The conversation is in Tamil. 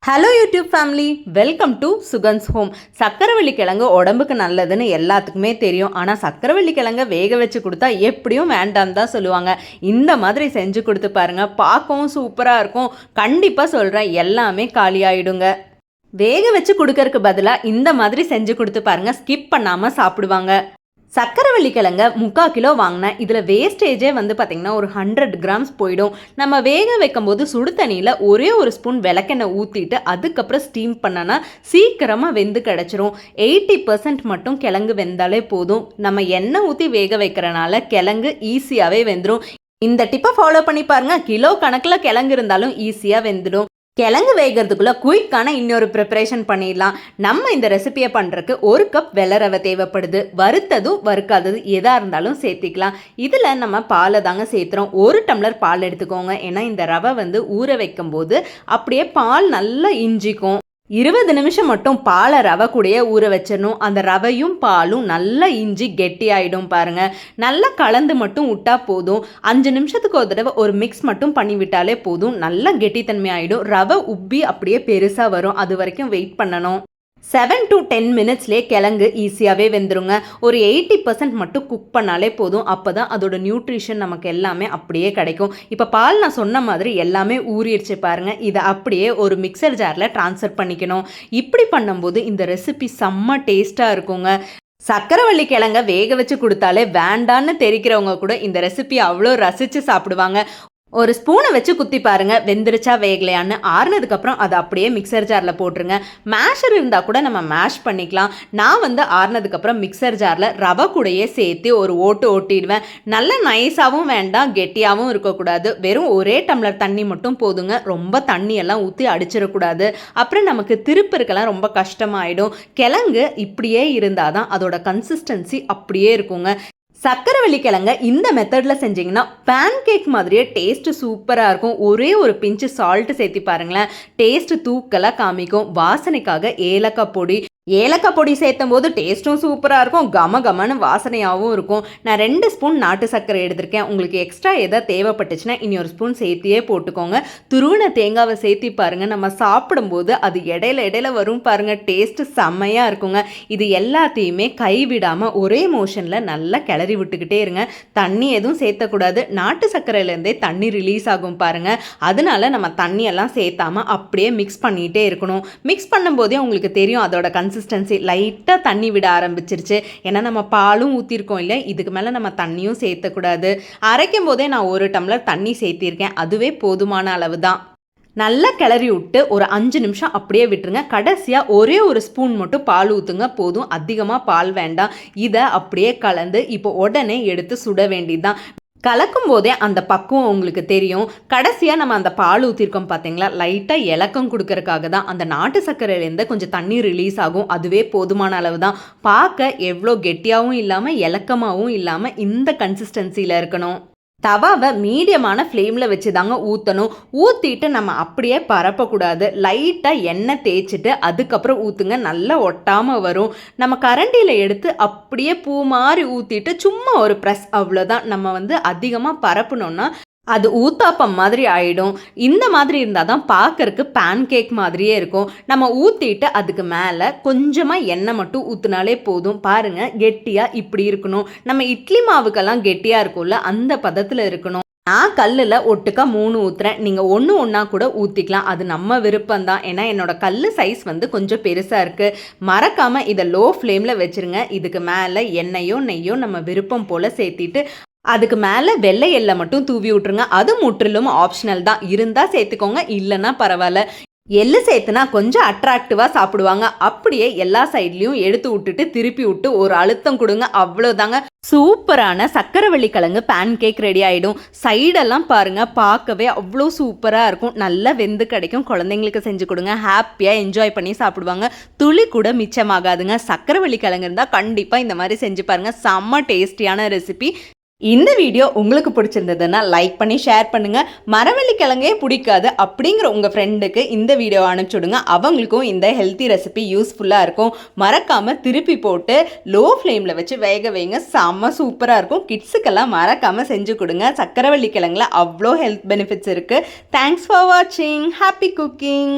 Hello YouTube family, welcome to Sugan's home. சக்கரவள்ளி கிழங்கு உடம்புக்கு நல்லதுன்னு எல்லாத்துக்குமே தெரியும். ஆனால் சக்கரவள்ளி கிழங்கை வேக வச்சு கொடுத்தா எப்படியும் வேண்டாம் தான் சொல்லுவாங்க. இந்த மாதிரி செஞ்சு கொடுத்து பாருங்கள், பார்க்கவும் சூப்பராக இருக்கும். கண்டிப்பாக சொல்கிறேன், எல்லாமே காலியாகிடுங்க. வேக வச்சு கொடுக்கறதுக்கு பதிலாக இந்த மாதிரி செஞ்சு கொடுத்து பாருங்கள், ஸ்கிப் பண்ணாமல் சாப்பிடுவாங்க. சக்கரவள்ளி கிழங்க 3/4 கிலோ வாங்கினேன். இதில் வேஸ்டேஜே பார்த்திங்கன்னா ஒரு 100 கிராம்ஸ் போயிடும். நம்ம வேக வைக்கும் போது சுடு தண்ணியில் ஒரே ஒரு ஸ்பூன் விளக்கெண்ணெய் ஊற்றிட்டு அதுக்கப்புறம் ஸ்டீம் பண்ணனா சீக்கிரமாக வெந்து கிடச்சிரும். 80% மட்டும் கிழங்கு வெந்தாலே போதும். நம்ம எண்ணெய் ஊற்றி வேக வைக்கிறனால கிழங்கு ஈஸியாகவே வெந்துடும். இந்த டிப்பை ஃபாலோ பண்ணி பாருங்கள், கிலோ கணக்கில் கிழங்கு இருந்தாலும் ஈஸியாக வெந்துடும். கிழங்கு வேகிறதுக்குள்ளே குயிக்கான இன்னொரு ப்ரிப்பரேஷன் பண்ணிடலாம். நம்ம இந்த ரெசிபியை பண்ணுறதுக்கு 1 கப் வெள்ளை ரவை தேவைப்படுது. வறுத்ததும் வறுக்காதது எதாக இருந்தாலும் சேர்த்திக்கலாம். இதில் நம்ம பாலை தாங்க சேர்த்துறோம். 1 டம்ளர் பால் எடுத்துக்கோங்க. ஏன்னா இந்த ரவை ஊற வைக்கும் போது அப்படியே பால் நல்லா இஞ்சிக்கும். 20 நிமிஷம் மட்டும் பாலை ரவை கூடயே ஊற வச்சிடணும். அந்த ரவையும் பாலும் நல்லா இஞ்சி கெட்டி ஆகிடும் பாருங்கள். நல்லா கலந்து மட்டும் விட்டா போதும். 5 நிமிஷத்துக்கு ஒரு தடவை ஒரு மிக்ஸ் மட்டும் பண்ணி விட்டாலே போதும். நல்லா கெட்டித்தன்மை ஆகிடும். ரவை உப்பி அப்படியே பெருசாக வரும். அது வரைக்கும் வெயிட் பண்ணணும். 7 to 10 மினிட்ஸ்லேயே கிழங்கு ஈஸியாகவே வெந்துருங்க. ஒரு 80% மட்டும் குக் பண்ணாலே போதும். அப்போ தான் அதோட நியூட்ரிஷன் நமக்கு எல்லாமே அப்படியே கிடைக்கும். இப்போ பால் நான் சொன்ன மாதிரி எல்லாமே ஊறிடுச்சு பாருங்கள். இதை அப்படியே ஒரு மிக்சர் ஜாரில் ட்ரான்ஸ்ஃபர் பண்ணிக்கணும். இப்படி பண்ணும்போது இந்த ரெசிபி செம்ம டேஸ்ட்டாக இருக்குங்க. சக்கரவள்ளி கிழங்க வேக வச்சு கொடுத்தாலே வேண்டான்னு தெரிக்கிறவங்க கூட இந்த ரெசிபி அவ்வளோ ரசித்து சாப்பிடுவாங்க. ஒரு ஸ்பூனை வச்சு குத்தி பாருங்கள், வெந்துருச்சா வேகலையான்னு. ஆறுனதுக்கப்புறம் அதை அப்படியே மிக்சர் ஜாரில் போட்டுருங்க. மேஷர் இருந்தால் கூட நம்ம மேஷ் பண்ணிக்கலாம். நான் ஆறுனதுக்கப்புறம் மிக்சர் ஜாரில் ரவை கூடையே சேர்த்து ஒரு ஓட்டு ஓட்டிடுவேன். நல்லா நைஸாகவும் வேண்டாம், கெட்டியாகவும் இருக்கக்கூடாது. வெறும் ஒரே டம்ளர் தண்ணி மட்டும் போதுங்க. ரொம்ப தண்ணியெல்லாம் ஊற்றி அடிச்சிடக்கூடாது. அப்புறம் நமக்கு திருப்பருக்கெல்லாம் ரொம்ப கஷ்டமாயிடும். கிழங்கு இப்படியே இருந்தால் தான் அதோட கன்சிஸ்டன்சி அப்படியே இருக்குங்க. சக்கரவள்ளி கிழங்க இந்த மெத்தடில் செஞ்சிங்கன்னா பேன் கேக் மாதிரியே டேஸ்ட்டு சூப்பராக இருக்கும். ஒரே ஒரு பிஞ்சு சால்ட்டு சேர்த்து பாருங்களேன், டேஸ்ட்டு தூக்கலாக காமிக்கும். வாசனைக்காக ஏலக்காய் பொடி சேர்த்தும் போது டேஸ்ட்டும் சூப்பராக இருக்கும், கமன்னு வாசனையாகவும் இருக்கும். நான் 2 ஸ்பூன் நாட்டு சர்க்கரை எடுத்திருக்கேன். உங்களுக்கு எக்ஸ்ட்ரா எதாவது தேவைப்பட்டுச்சுன்னா இன்னொரு ஸ்பூன் சேர்த்தியே போட்டுக்கோங்க. துருவின தேங்காவை சேர்த்தி பாருங்கள். நம்ம சாப்பிடும்போது அது இடையில வரும் பாருங்கள், டேஸ்ட்டு செம்மையாக இருக்குங்க. இது எல்லாத்தையுமே கைவிடாமல் ஒரே மோஷனில் நல்லா கிளறி விட்டுக்கிட்டே இருங்க. தண்ணி எதுவும் சேர்த்தக்கூடாது. நாட்டு சர்க்கரையிலேருந்தே தண்ணி ரிலீஸ் ஆகும் பாருங்கள். அதனால நம்ம தண்ணியெல்லாம் சேர்த்தாமல் அப்படியே மிக்ஸ் பண்ணிகிட்டே இருக்கணும். மிக்ஸ் பண்ணும்போதே உங்களுக்கு தெரியும் அதோட கன்சிஸ்டன்சி லைட்டாக தண்ணி விட ஆரம்பிச்சிருச்சு. ஏன்னா நம்ம பாலும் ஊற்றிருக்கோம் இல்லை, இதுக்கு மேலே நம்ம தண்ணியும் சேர்த்தக்கூடாது. அரைக்கும் போதே நான் 1 டம்ளர் தண்ணி சேர்த்திருக்கேன். அதுவே போதுமான அளவு தான். நல்லா கிளறி விட்டு ஒரு 5 நிமிஷம் அப்படியே விட்டுருங்க. கடைசியாக ஒரே ஒரு ஸ்பூன் மட்டும் பால் ஊற்றுங்க, போதும். அதிகமாக பால் வேண்டாம். இதை அப்படியே கலந்து இப்போ உடனே எடுத்து சுட வேண்டியதுதான். கலக்கும் போதே அந்த பக்குவம் உங்களுக்கு தெரியும். கடைசியாக நம்ம அந்த பால் ஊற்றிருக்கோம் பார்த்தீங்களா, லைட்டாக இலக்கம் கொடுக்கறதுக்காக தான். அந்த நாட்டு சர்க்கரையிலேருந்து கொஞ்சம் தண்ணி ரிலீஸ் ஆகும். அதுவே போதுமான அளவு தான். பார்க்க எவ்வளோ கெட்டியாகவும் இல்லாமல் இலக்கமாகவும் இல்லாமல் இந்த கன்சிஸ்டன்சியில் இருக்கணும். தவாவை மீடியமான ஃப்ளேமில் வச்சு தாங்க ஊற்றணும். ஊற்றிட்டு நம்ம அப்படியே பரப்பக்கூடாது. லைட்டாக எண்ணெய் தேய்ச்சிட்டு அதுக்கப்புறம் ஊற்றுங்க, நல்லா ஒட்டாமல் வரும். நம்ம கரண்டியில் எடுத்து அப்படியே பூ மாதிரி ஊற்றிட்டு சும்மா ஒரு ப்ரெஸ், அவ்வளோதான். நம்ம அதிகமாக பரப்பணுன்னா அது ஊத்தாப்பம் மாதிரி ஆகிடும். இந்த மாதிரி இருந்தால் தான் பார்க்கறக்கு பேன் கேக் மாதிரியே இருக்கும். நம்ம ஊற்றிட்டு அதுக்கு மேலே கொஞ்சமாக எண்ணெய் மட்டும் ஊற்றினாலே போதும். பாருங்கள், கெட்டியாக இப்படி இருக்கணும். நம்ம இட்லி மாவுக்கெல்லாம் கெட்டியாக இருக்கும்ல, அந்த பதத்தில் இருக்கணும். நான் கல்லில் ஒட்டுக்கா 3 ஊற்றுறேன். நீங்கள் ஒன்றா கூட ஊற்றிக்கலாம். அது நம்ம விருப்பம்தான். ஏன்னா என்னோடய கல் சைஸ் கொஞ்சம் பெருசாக இருக்குது. மறக்காமல் இதை லோ ஃப்ளேமில் வச்சுருங்க. இதுக்கு மேலே எண்ணெயோ நெய்யோ நம்ம விருப்பம் போல் சேர்த்திட்டு அதுக்கு மேலே வெள்ளை எல்லை மட்டும் தூவி விட்ருங்க. அது முற்றிலும் ஆப்ஷனல் தான். இருந்தால் சேர்த்துக்கோங்க, இல்லைன்னா பரவாயில்ல. எள்ளு சேர்த்துனா கொஞ்சம் அட்ராக்டிவாக சாப்பிடுவாங்க. அப்படியே எல்லா சைட்லேயும் எடுத்து விட்டுட்டு திருப்பி விட்டு ஒரு அழுத்தம் கொடுங்க, அவ்வளோதாங்க. சூப்பரான சக்கரவள்ளி கிழங்கு பேன் கேக் ரெடி ஆகிடும். சைடெல்லாம் பாருங்கள், பார்க்கவே அவ்வளோ சூப்பராக இருக்கும். நல்லா வெந்து கிடைக்கும். குழந்தைங்களுக்கு செஞ்சு கொடுங்க, ஹாப்பியாக என்ஜாய் பண்ணி சாப்பிடுவாங்க. துளி கூட மிச்சமாகாதுங்க. சக்கரவள்ளி கிழங்கு இருந்தால் கண்டிப்பாக இந்த மாதிரி செஞ்சு பாருங்கள். செம்ம டேஸ்டியான ரெசிபி. இந்த வீடியோ உங்களுக்கு பிடிச்சிருந்ததுன்னா லைக் பண்ணி ஷேர் பண்ணுங்கள். மரவள்ளி கிழங்கே பிடிக்காது அப்படிங்கிற உங்கள் ஃப்ரெண்டுக்கு இந்த வீடியோ அனுப்பிச்சுடுங்க. அவங்களுக்கும் இந்த ஹெல்த்தி ரெசிபி யூஸ்ஃபுல்லாக இருக்கும். மறக்காமல் திருப்பி போட்டு லோ ஃப்ளேமில் வச்சு வேக வைங்க, செம்ம சூப்பராக இருக்கும். கிட்ஸுக்கெல்லாம் மறக்காமல் செஞ்சு கொடுங்க. சக்கரவள்ளி கிழங்குல அவ்வளோ ஹெல்த் பெனிஃபிட்ஸ் இருக்குது. தேங்க்ஸ் ஃபார் வாட்சிங். Happy cooking.